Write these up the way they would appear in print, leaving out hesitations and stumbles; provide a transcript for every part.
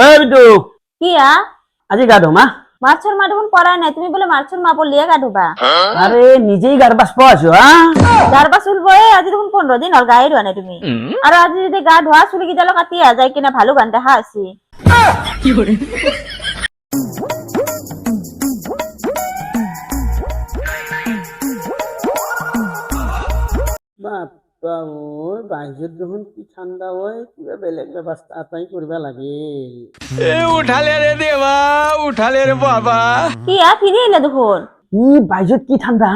এই বিটু কি আজি গা ধো মা মাছর মা দেখুন পড়ায় নাই, তুমি বলে মাছর মা বললিয়ে গা ধোবা। আরে নিজেই গার বাস পাওয়াছো গার বা চুল বয়ে আজি দেখুন 15 দিন হল গায়ে ধোয়া নাই তুমি। আর আজি যদি গা ধোয়া চুলি গিদালো কাটিয়া যায় কিনা ভালো গান দেখা আছি। বাপ্পা ওই বাইজত দেখোন কি ঠান্ডা হয়, কিবা বেলেগ ব্যবস্থা এটাই করবা লাগে। উঠালে রে দেবা, উঠালে রে বাবা। কি ফিরে এলে দেখুন। বাইজত কি ঠান্ডা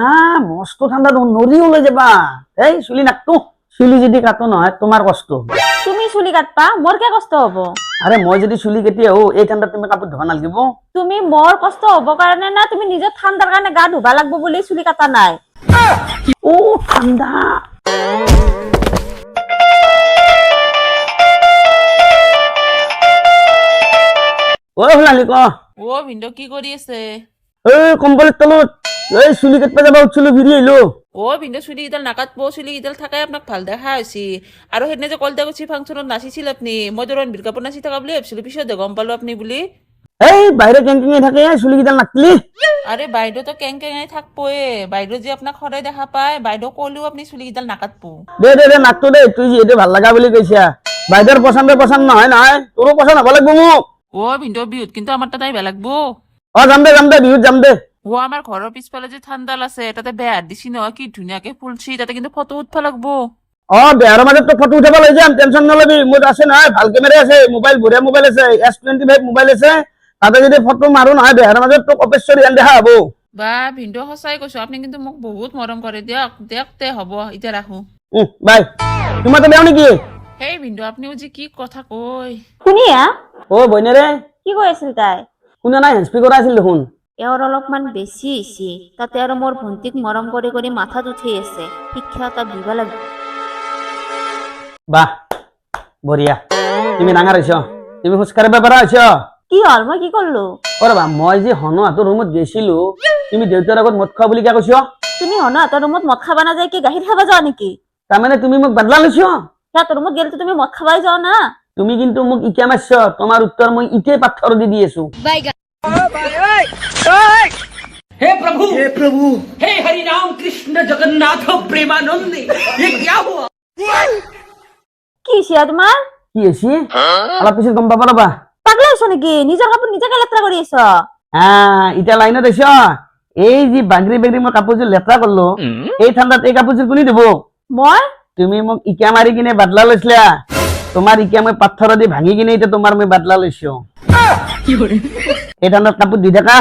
মস্ত ঠান্ডা দেখোন, নদী ওলাই যাবা। এই চুলি নাকটো, চুলি যদি কাটো নহয় তোমার কষ্ট। তুমি চুলি কাটপা, মোর কে কষ্ট হব? আরে মই যদি চুলি কেটে আহো এই ঠান্ডাত তুমি কাপোৰ ধোৱা নালাগিব। তুমি মোর কষ্ট হব কারণে না তুমি নিজের ঠান্ডার কারণে গা ধুবা লাগবো বলে চুলি কাটা নাই। ও ঠান্ডা ও হলালি ক ও ভিন্দ কি কৰি আছে? এই কম্বলের তলত এই চুলি কাটবা যাবা উঠছিলো ফিরি আইলো। ও ভিন্দ চুলি কেইডাল নাকাটব, চুলি কেইডাল থাকাই আপোনাক ভাল দেখা হৈছে। আৰু সেইদিনা যে কলতাকুচি ফাংচনত নাচিছিল আপুনি, মই তো ৰণবীৰ কাপুৰ নাচি থকা বুলি ভাবিছিলো, পিছত গম পালো আপুনি বুলি। এই বাইরে কেঙ্কিঙে থাকে চুলি কেইডাল নাকলি। আরে বাইদেউ তো কেং কেঙাই থাকবয়ে, বাইদেউ যে আপোনাক সদায় দেখা পায়, বাইদেউ কলেও আপুনি চুলি কেইডাল নাকাটব। দে নাকটো দে, তুই যিহেতু ভাল লগা বুলি কৈছা। বাইদেউৰ পছন্দ নহয় নহয়, তোৰো পছন্দ হ'ব লাগিব মোক। ও ভিন্দ বিহুত কিন্তু আমাৰ তাতে আহিব লাগব। যাম দে বিহুত যাম দে। ও আমাৰ ঘৰৰ পিছফালে যে ঠাণ্ডাল আছে, তাতে বেহাৰ দিছি নহয়, কি ধুনীয়াকে ফুলছি, তাতে কিন্তু ফটো উঠবা লাগব। বেহাৰৰ মাজত তো ফটো উঠাব লৈ যাম, টেনচন নলবি। মোৰ আছে নহয় ভাল কেমেৰা আছে, মোবাইল বঢ়িয়া মোবাইল আছে, S25 মোবাইল আছে। তাতে যদি ফটো মাৰো নহয় বেহাৰৰ মাজত তোক অপেশ্বৰী আন দেখা হব। বা ভিন্দ সঁচাই কৈছো, আপুনি কিন্তু মোক বহুত মৰম কৰে। দিয়ক দিয়ক তে হ'ব, এতিয়া ৰাখো। বাই। তোমাৰ তো বেয়া নেকি? সেই ভিন্দ আপুনিও যে কি কথা কয়। শুনিয়া বইনেৰে কি কৈ আছিল তাই? শুনা নাই, হেণ্ডস্পিকাৰ আছিল দেখোন। এওঁৰ অলপমান বেছি হৈছে, তাতে আৰু মোৰ ভন্টিক মৰম কৰি কৰি মাথাত উঠি আছে। শিক্ষা এটা দিব লাগিব। বাহ বঢ়িয়া, তুমি ডাঙৰ হৈছ, তুমি খোজ কাঢ়িব পাৰা হৈছ। কি হল, মই কি করলো? ৰবা, মই যে হনুহাতৰ ৰুমত গৈছিলো, তুমি দেউতাৰ আগত মদ খোৱা বুলি কিয় কৈছ? তুমি হনুহাতৰ ৰুমত মদ খাবা না যায় কি গাখীৰ খাবা যাও নেকি? তাৰমানে তুমি মোক বাদলা লৈছ। সিহঁতৰ ৰুমত গেলে তুমি মদ খাবাই যাও না। তুমি কিন্তু মোক ইটা মারছ, তোমার উত্তর মই ইটে পাথর দি দিয়েছো। हे प्रभु हे हरि राम कृष्ण जगन्नाथ प्रेमानंद, ये क्या हुआ? কি সিয়া তোমার? কি হয়েছি অলপ পিছত গম পাবা ৰবা। পাগলা হইছ নাকি? নিজৰ কাপোৰ নিজকে লেতেৰা কৰি আছ। ইটা লাইনত আছ। এই যে বাগৰি বাগৰি মই কাপোৰযোৰ লেতেৰা করলো, এই ঠান্ডাত এই কাপোৰযোৰ কোনে দিব? মই তুমি মোক ইকা মারি কিনে বাদলা লৈছিলা। তোমার ইকা মই পাথর দি ভাঙি কিনে এটা তোমার মই বাদলা লৈছো। এই ঠান্ডাত কাপোৰ দি থাকা।